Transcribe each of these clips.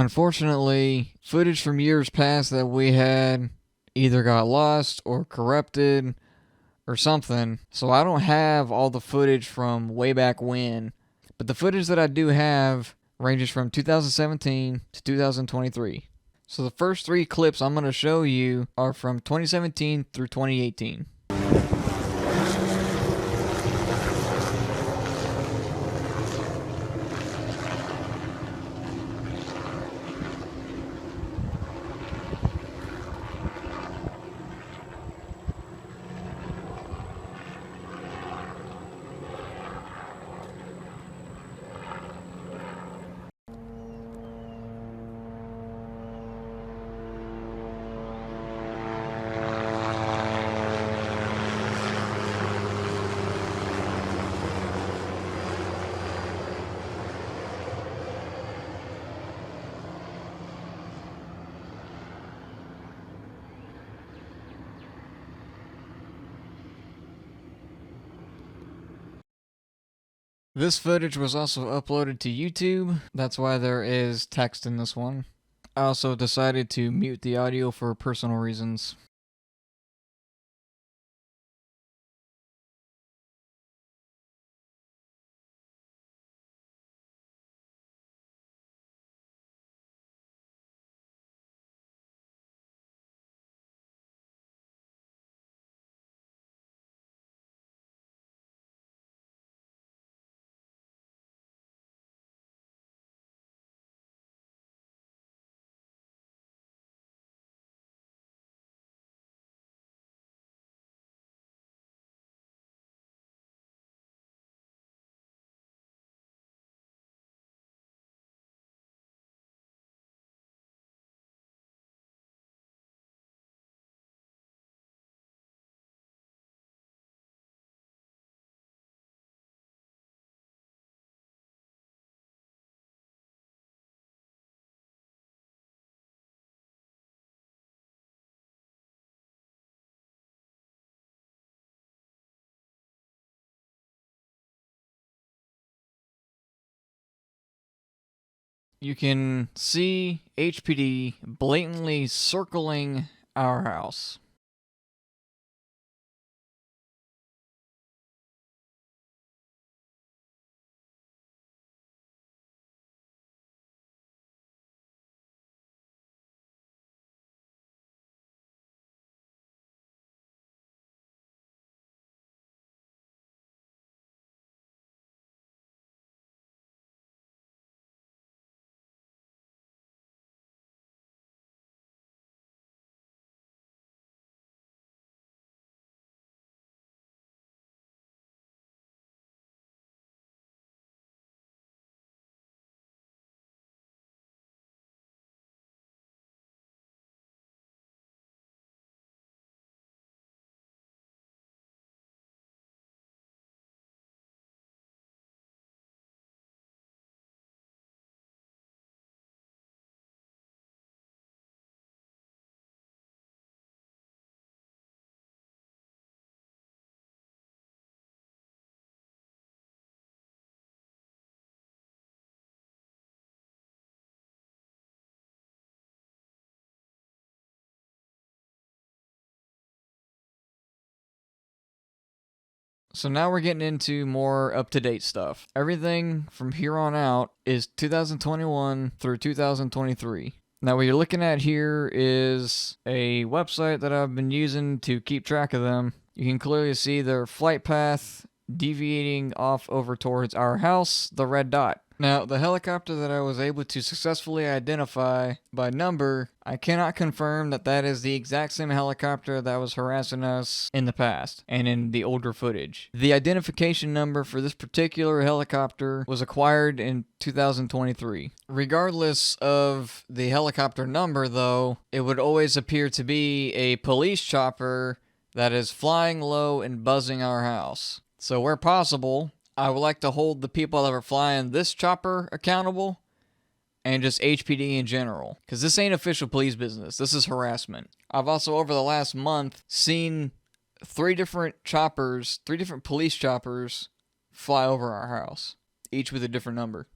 Unfortunately, footage from years past that we had either got lost or corrupted or something, so I don't have all the footage from way back when. But the footage that I do have ranges from 2017 to 2023. So the first 3 clips I'm going to show you are from 2017 through 2018. This footage was also uploaded to YouTube. That's why there is text in this one. I also decided to mute the audio for personal reasons. You can see HPD blatantly circling our house. So now we're getting into more up-to-date stuff. Everything from here on out is 2021 through 2023. Now what you're looking at here is a website that I've been using to keep track of them. You can clearly see their flight path deviating off over towards our house, the red dot. Now, the helicopter that I was able to successfully identify by number, I cannot confirm that that is the exact same helicopter that was harassing us in the past and in the older footage. The identification number for this particular helicopter was acquired in 2023. Regardless of the helicopter number, though, it would always appear to be a police chopper that is flying low and buzzing our house. So where possible, I would like to hold the people that are flying this chopper accountable and just HPD in general. Because this ain't official police business. This is harassment. I've also, over the last month, seen 3 different police choppers, fly over our house. Each with a different number.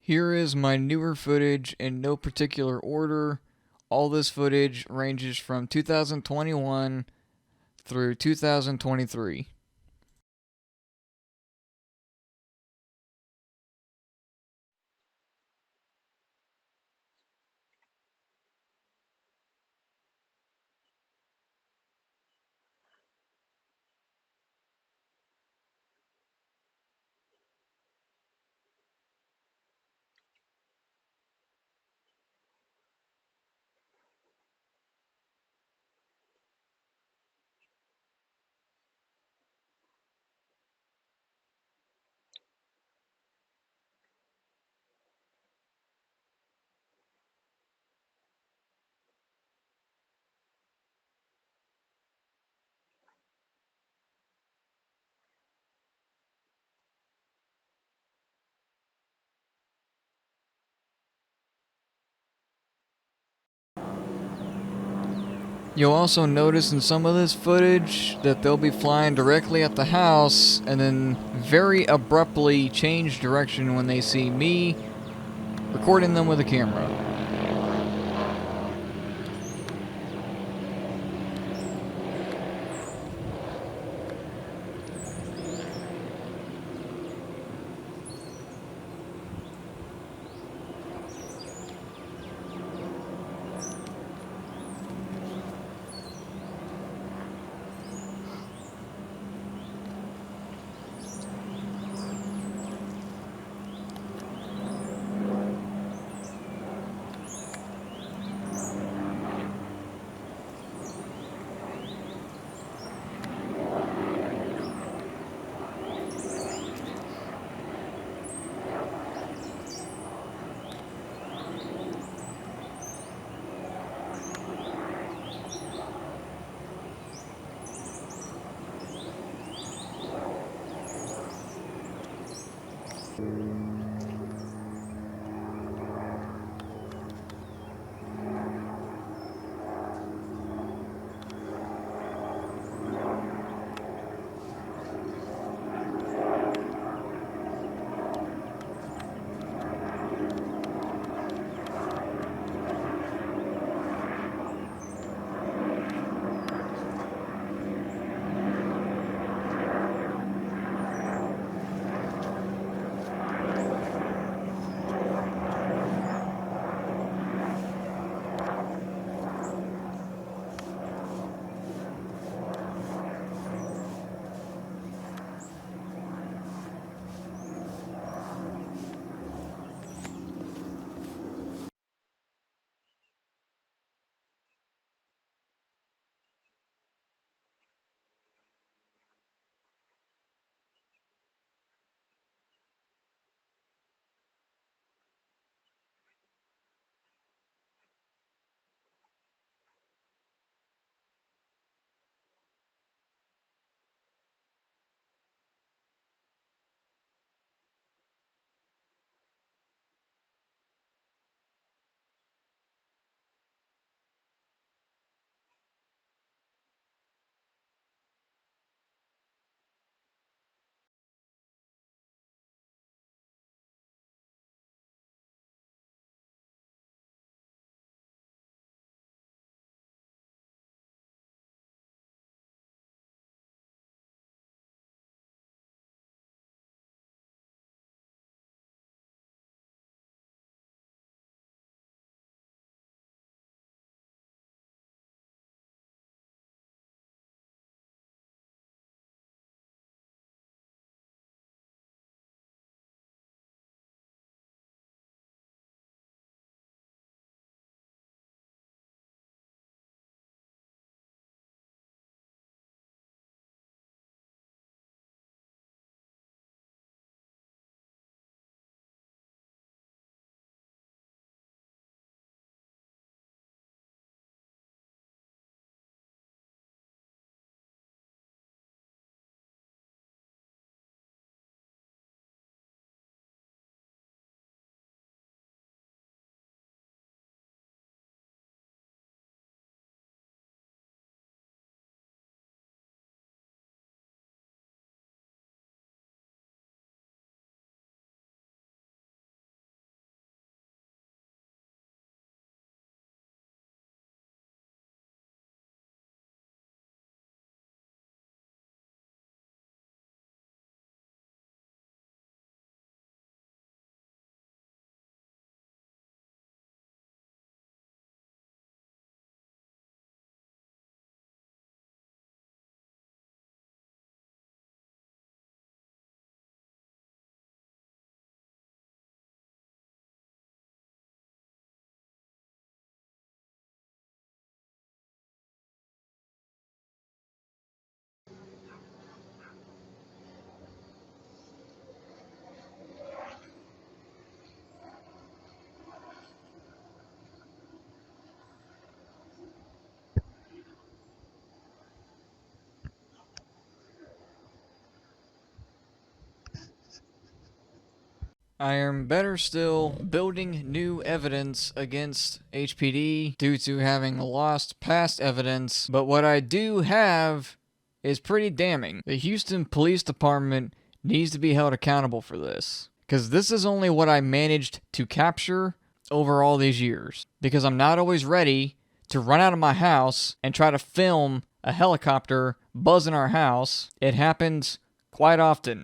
Here is my newer footage in no particular order. All this footage ranges from 2021 through 2023. You'll also notice in some of this footage that they'll be flying directly at the house and then very abruptly change direction when they see me recording them with a camera. I am better still building new evidence against HPD due to having lost past evidence, but what I do have is pretty damning. The Houston Police Department needs to be held accountable for this, because this is only what I managed to capture over all these years, because I'm not always ready to run out of my house and try to film a helicopter buzzing our house. It happens quite often.